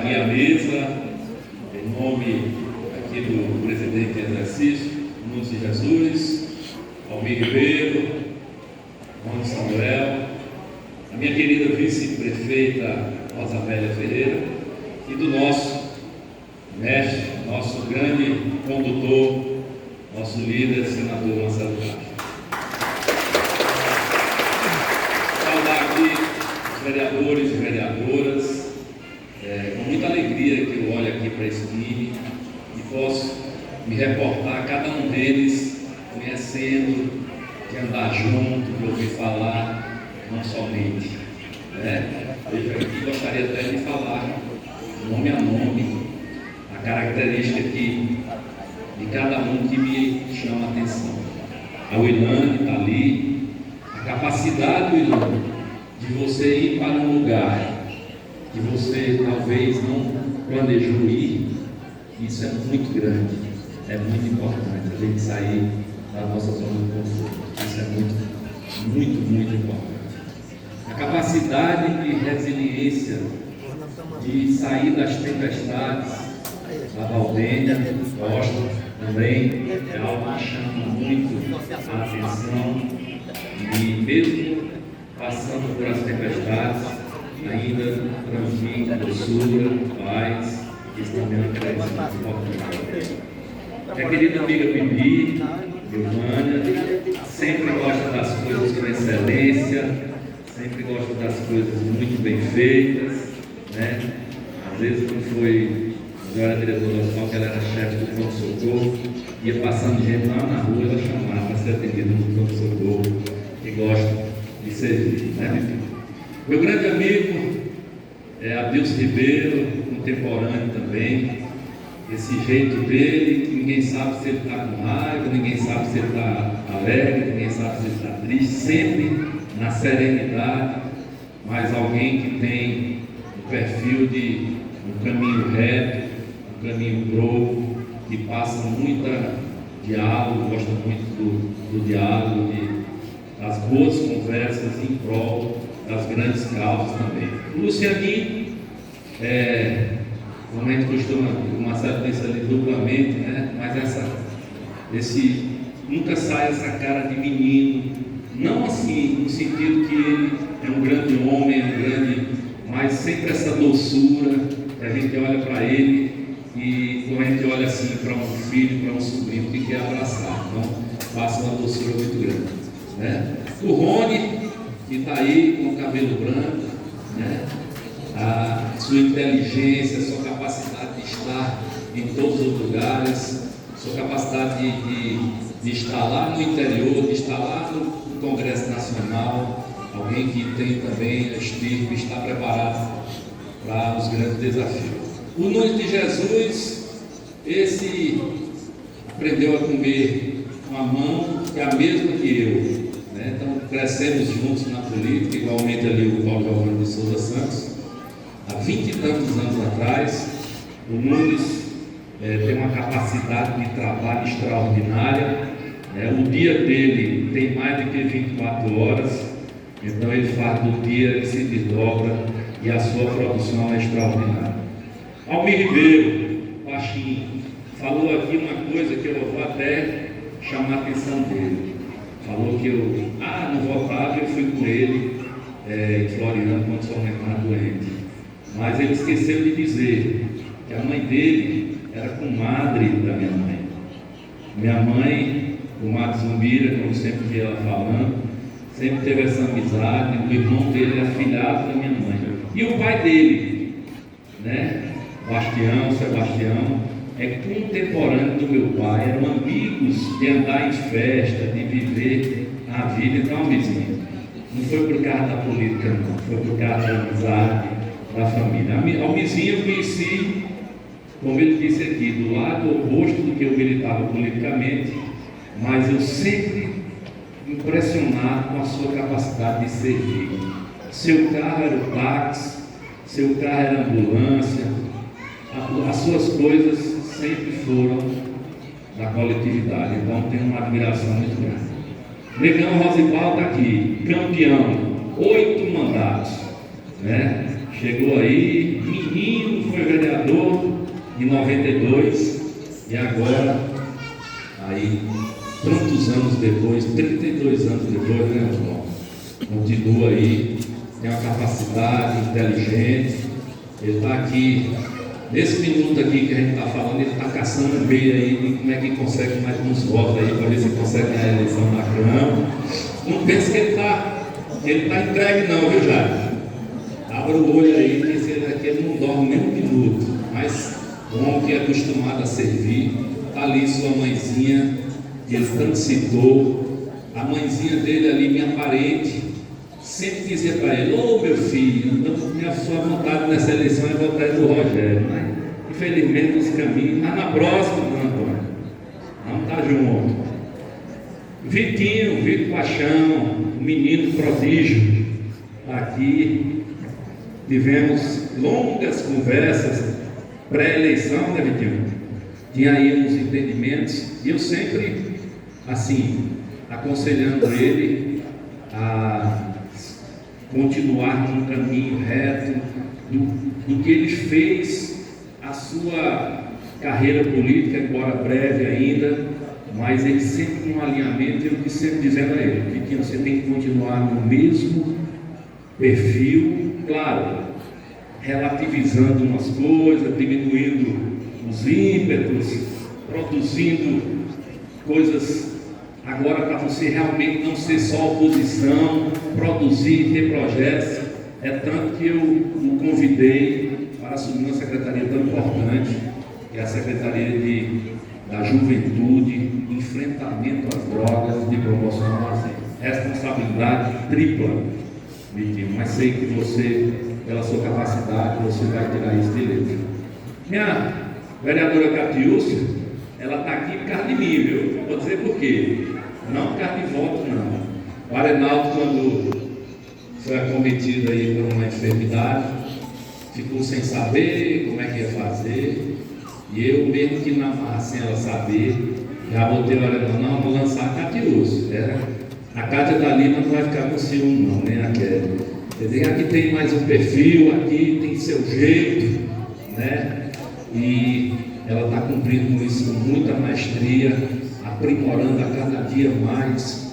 aqui à mesa, em nome aqui do presidente em exercício, Nunes de Jesus, Almir Ribeiro, Rony Samuel, a minha querida vice-prefeita Rosamélia Ferreira e do nosso mestre, nosso grande condutor, nosso líder, senador Marcelo Castro. Saudar aqui os vereadores e vereadoras, com muita alegria que eu olho aqui para esse time e posso me reportar a cada um deles, conhecendo, de andar junto, de ouvir falar, não somente. Eu aqui gostaria até de falar, nome a nome, a característica aqui de cada um que me chama a atenção. A Wilane está ali, a capacidade, Wilane, de você ir para um lugar que você talvez não planejou ir, isso é muito grande, é muito importante, a gente sair da nossa zona de conforto, isso é muito importante. A capacidade de resiliência, de sair das tempestades, a Valdênia Costa também é algo que chama muito a atenção, e mesmo passando por as tempestades, ainda transmite doçura, paz, isso também é uma característica importante. Minha querida amiga Bibi, Giovânia, sempre gosta das coisas com excelência, sempre gosta das coisas muito bem feitas, né? Às vezes quando eu era diretor do hospital, que ela era chefe do pronto-socorro, ia passando gente lá na rua, ela chamava para ser atendida no pronto-socorro, que gosta de servir, né, meu filho? Meu grande amigo é Adilson Ribeiro, contemporâneo também, esse jeito dele, que ninguém sabe se ele está com raiva, ninguém sabe se ele está alegre, ninguém sabe se ele está triste, sempre na serenidade, mas alguém que tem o perfil de um caminho reto, um caminho probo, que passa muita diálogo, gosta muito do diálogo, das boas conversas em prol das grandes causas também. O Lucianinho, como a gente costuma, o Marcelo pensa ali duplamente, né? Mas nunca sai essa cara de menino, não assim, no sentido que ele é um grande homem, mas sempre essa doçura, que a gente olha para ele e quando a gente olha assim para um filho, para um sobrinho que quer abraçar, então passa uma doçura muito grande, né? O Rony, que está aí com o cabelo branco, né? A sua inteligência, a sua capacidade de estar em todos os lugares, sua capacidade de estar lá no interior, de estar lá no Congresso Nacional, alguém que tem também a estirpe, está preparado para os grandes desafios. O Nunes de Jesus, esse aprendeu a comer com a mão, que é a mesma que eu, né? Então crescemos juntos na política, igualmente ali o Paulo Giovanni de Souza Santos. Há 20 e tantos anos atrás, o Nunes tem uma capacidade de trabalho extraordinária, o dia dele tem mais do que 24 horas, então ele faz do dia, ele se desdobra e a sua produção é extraordinária. Almir Ribeiro, baixinho, falou aqui uma coisa que eu vou até chamar a atenção dele. Falou que no Votável eu fui com ele em Floriano quando sua mãe estava doente. Mas ele esqueceu de dizer que a mãe dele era comadre da minha mãe. Minha mãe, comadre Zumbira, como sempre vi ela falando, sempre teve essa amizade. O irmão dele é afilhado da minha mãe. E o pai dele, né? Sebastião, é contemporâneo do meu pai, eram amigos de andar em festa, de viver a vida. Então, Almizinho, não foi por causa da política, não, foi por causa da amizade, da família. Almizinho eu conheci, como ele disse aqui, do lado oposto do que eu militava politicamente, mas eu sempre impressionado com a sua capacidade de servir. Seu carro era o táxi, seu carro era a ambulância, as suas coisas sempre foram da coletividade, então tenho uma admiração muito grande. Negão Rosivaldo está aqui, campeão, 8 mandatos, né? Chegou aí, menino, foi vereador em 92 e agora, aí, tantos anos depois, 32 anos depois, né, irmão? Continua aí, tem uma capacidade, inteligente. Ele está aqui, nesse minuto aqui que a gente está falando, ele está caçando um meio aí de como é que consegue mais uns votos aí, para ver se consegue a eleição na Câmara. Não pense que ele está entregue não, viu, Jair? Abra o olho aí, que esse daqui ele não dorme nem um minuto. Mas o homem que é acostumado a servir, está ali sua mãezinha, que ele tanto citou, a mãezinha dele ali, minha parente, sempre dizia para ele: ô meu filho, minha sua vontade nessa eleição é votar no Rogério, mas infelizmente nos caminhos, mas na próxima, não, Antônio, vamos estar juntos. Vitor Paixão, um menino prodígio, aqui. Tivemos longas conversas, pré-eleição, né, Vitinho? Tinha aí uns entendimentos, e eu sempre, assim, aconselhando ele a continuar num caminho reto, do que ele fez a sua carreira política, embora breve ainda, mas ele sempre com um alinhamento, eu sempre dizendo a ele: Vitinho, você tem que continuar no mesmo perfil, claro, relativizando umas coisas, diminuindo os ímpetos, produzindo coisas agora para você realmente não ser só oposição, produzir e ter projetos. É tanto que eu o convidei para assumir uma secretaria tão importante, que é a Secretaria da Juventude, Enfrentamento às Drogas, de promoção ao lazer. Responsabilidade tripla, Vitinho, mas sei que você, pela sua capacidade, você vai tirar isso de letra. Minha vereadora Catiúcia, ela está aqui por causa de mim, viu? Vou dizer por quê. Não por causa de voto, não. O Arenaldo, quando foi acometido aí por uma enfermidade, ficou sem saber como é que ia fazer. E eu, mesmo que na marra sem ela saber, já botei o Arenaldo: não, vou lançar a Catiúcia. A Cátia da Lima não vai ficar com ciúme, não, nem a Kelly. Aqui tem mais um perfil, aqui tem seu jeito, né? E ela está cumprindo isso com muita maestria, aprimorando a cada dia mais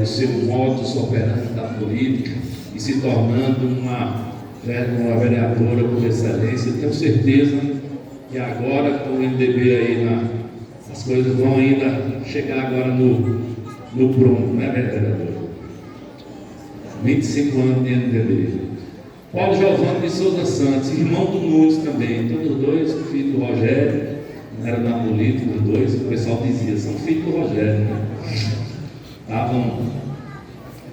o seu modus operandi da política e se tornando uma vereadora por excelência. Eu tenho certeza que agora, com o MDB aí, as coisas vão ainda chegar agora no prumo, né, vereador? 25 anos de MDB. Paulo Giovanni de Souza Santos, irmão do Nunes também, todos dois, filho do Rogério, não era da política, os dois, o pessoal dizia, são filhos do Rogério, né? Estavam,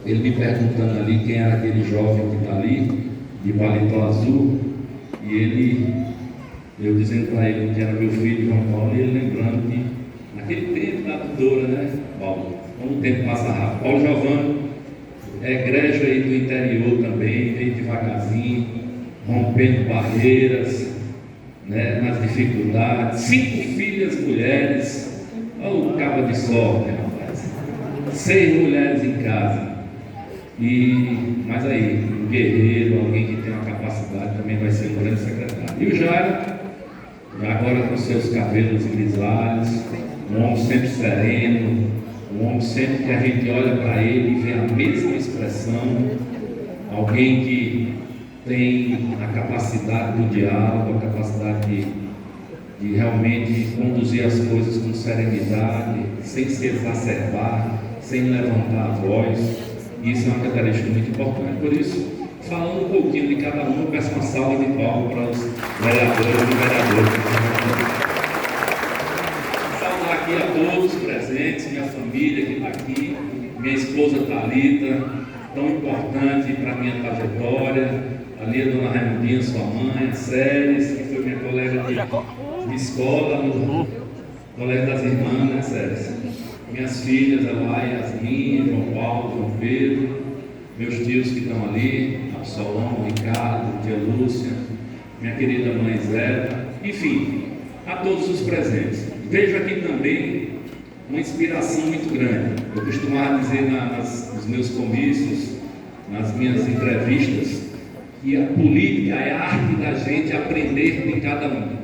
ele me perguntando ali quem era aquele jovem que está ali, de paletó azul, e eu dizendo para ele que era meu filho João Paulo, e ele lembrando que naquele tempo da tutora, né, Paulo? Como o tempo passa rápido. Paulo Giovanni é igreja aí do interior também, veio devagarzinho, rompendo barreiras, né, nas dificuldades. 5 filhas mulheres, olha o cabo de sorte, rapaz. 6 mulheres em casa. Mas aí, um guerreiro, alguém que tem uma capacidade, também vai ser um grande secretário. E o Jairo, agora com seus cabelos grisalhos, um homem sempre sereno, um homem sempre que a gente olha para ele e vê a mesma expressão, alguém que tem a capacidade do diálogo, a capacidade de realmente conduzir as coisas com serenidade, sem se exacerbar, sem levantar a voz. Isso é uma característica muito importante. Por isso, falando um pouquinho de cada um, eu peço uma salva de palmas para os vereadores e vereadoras. Saudar aqui a todos presentes, minha família que está aqui, minha esposa Thalita, tão importante para a minha trajetória, ali a dona Raimundinha, sua mãe, a Séries, que foi minha colega de escola, colega das irmãs, né, Séries? Minhas filhas, Elá, Yasmin, João Paulo, João Pedro, meus tios que estão ali, Absolão, Ricardo, tia Lúcia, minha querida mãe Zé, enfim, a todos os presentes. Vejo aqui também uma inspiração muito grande. Eu costumava dizer nos meus comícios, nas minhas entrevistas, que a política é a arte da gente aprender de cada um,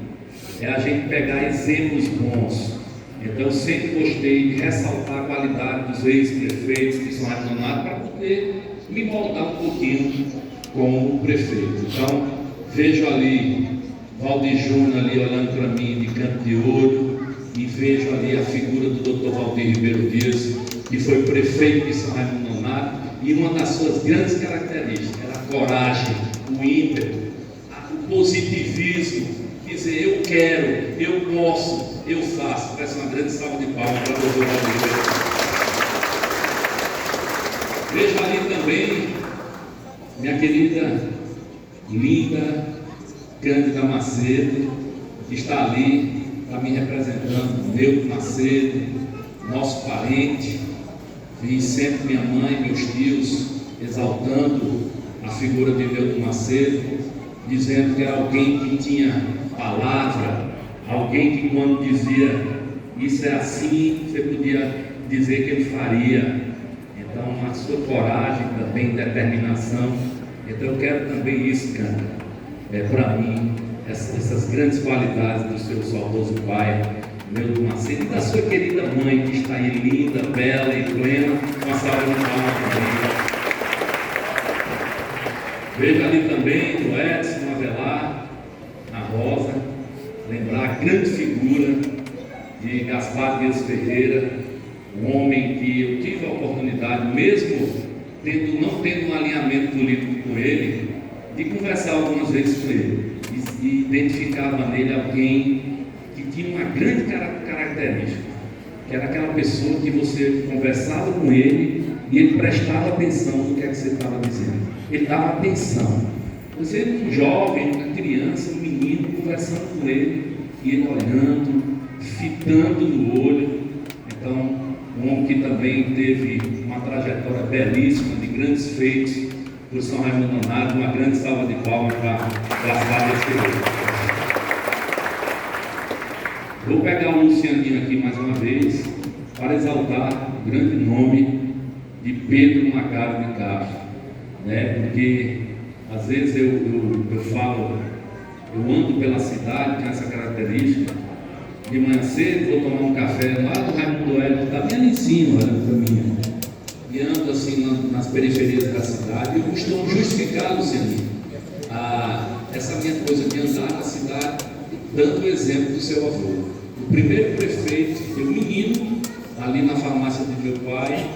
é a gente pegar exemplos bons. Então eu sempre gostei de ressaltar a qualidade dos ex-prefeitos de São Raimundo Nonato para poder me moldar um pouquinho como prefeito. Então vejo ali Valdir Júnior ali olhando para mim de canto de ouro, e vejo ali a figura do Dr. Valdir Ribeiro Dias, que foi prefeito de São Raimundo Nonato, e uma das suas grandes características era a coragem, o ímpeto, o positivismo, dizer eu quero, eu posso, eu faço. Peço uma grande salva de palmas para o Dr. Valdir. Vejo ali também minha querida, linda Cândida Macedo, que está ali, está me representando, Neudo Macedo, nosso parente. Vi sempre minha mãe, meus tios, exaltando a figura de Neudo Macedo, dizendo que era alguém que tinha palavra, alguém que quando dizia isso é assim, você podia dizer que ele faria. Então a sua coragem também, determinação. Então eu quero também isso, Cândida, para mim, essas grandes qualidades do seu saudoso pai, Neudo Macedo, e da sua querida mãe, que está aí linda, bela e plena, com a saúde de palma também. Vejo ali também o Edson Avelar, a Rosa, lembrar a grande figura de Gaspar Dias Ferreira, um homem que eu tive a oportunidade, mesmo não tendo um alinhamento político com ele, de conversar algumas vezes com ele, e identificava nele alguém que tinha uma grande característica, que era aquela pessoa que você conversava com ele e ele prestava atenção no que é que você estava dizendo. Ele dava atenção. Você era um jovem, uma criança, um menino, conversando com ele, e ele olhando, fitando no olho. Então, um homem que também teve uma trajetória belíssima, de grandes feitos por São Raimundo Nonato. Uma grande salva de palmas para Gaspar Dias Ferreira. Vou pegar o Lucianinho aqui mais uma vez, para exaltar o grande nome de Pedro Macário de Castro, né? Porque às vezes eu falo, eu ando pela cidade com essa característica. De manhã cedo vou tomar um café lá do Raimundo Hélio, está bem ali em cima, olhando para mim, e ando assim nas periferias da cidade. E eu costumo justificar, Lucianinho, essa minha coisa de andar na cidade, dando o exemplo do seu avô. O primeiro prefeito, eu menino, ali na farmácia de meu pai,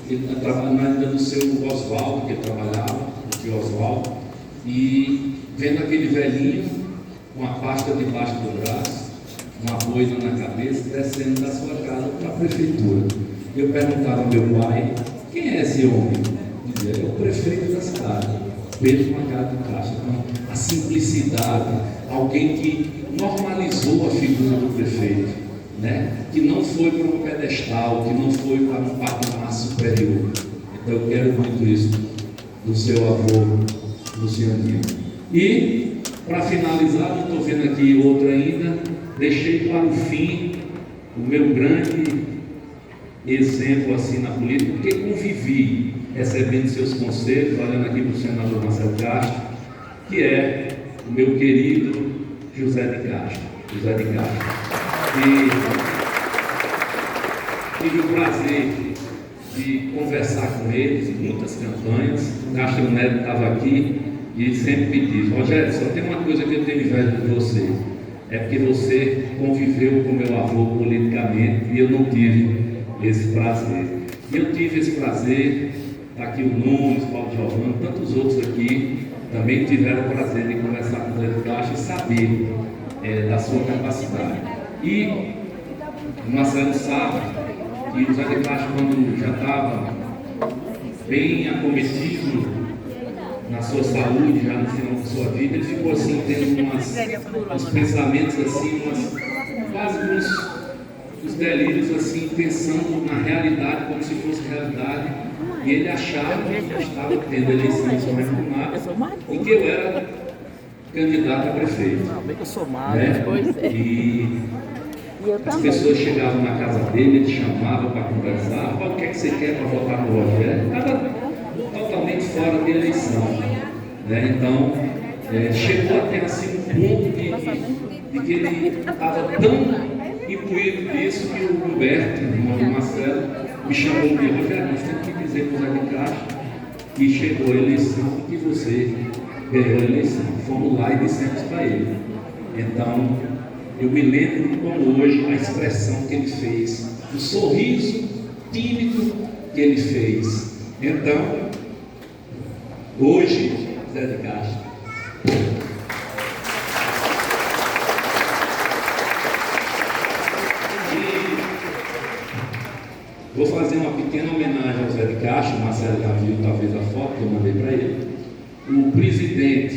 ele trabalhando ainda do seu Oswaldo, que ele trabalhava, o tio Oswaldo, e vendo aquele velhinho com a pasta debaixo do braço, uma boina na cabeça, descendo da sua casa para a prefeitura. Eu perguntava ao meu pai, quem é esse homem? Dizia, é o prefeito da cidade, Pedro Macário de Castro. Então, a simplicidade, alguém que normalizou a figura do prefeito, né? Que não foi para um pedestal, que não foi para um patamar superior. Então eu quero muito isso do seu avô, Lucianinho. E, para finalizar, não estou vendo aqui outro ainda, deixei para o fim o meu grande exemplo assim na política, porque convivi recebendo seus conselhos, olhando aqui para o senador Marcelo Castro, que é o meu querido José de Castro. E tive o prazer de conversar com eles em muitas campanhas. O Castro Neto estava aqui e ele sempre me diz, Rogério, só tem uma coisa que eu tenho inveja de você, é porque você conviveu com meu avô politicamente e eu não tive esse prazer. E eu tive esse prazer, está aqui o Nunes, Paulo Giovanni, tantos outros aqui, também tiveram o prazer de conversar com o José de Castro e saber da sua capacidade. E o Marcelo sabe que o José de Castro, quando já estava bem acometido na sua saúde, já no final da sua vida, ele ficou assim, tendo uns pensamentos assim, quase uns delírios assim, pensando na realidade como se fosse realidade, e ele achava que estava tendo eleição em São Raimundo e que eu era candidato a prefeito. Bem que eu sou magro, né? pois é. E as pessoas chegavam na casa dele, ele chamava para conversar, o que é que você quer para votar no Rogério? Estava totalmente fora de eleição. né? Então, chegou até assim um ponto de que ele estava tão imbuído disso que o Humberto, irmão do Marcelo, me chamou e falou: Rogério, nós temos que dizer para o Zé de Castro que chegou a eleição e que você ganhou a eleição. Fomos lá e dissemos para ele. Então, eu me lembro como hoje a expressão que ele fez, o sorriso tímido que ele fez. Então, hoje, Zé de Castro, vou fazer uma pequena homenagem ao Zé de Castro. O Marcelo já viu talvez a foto que eu mandei para ele. O presidente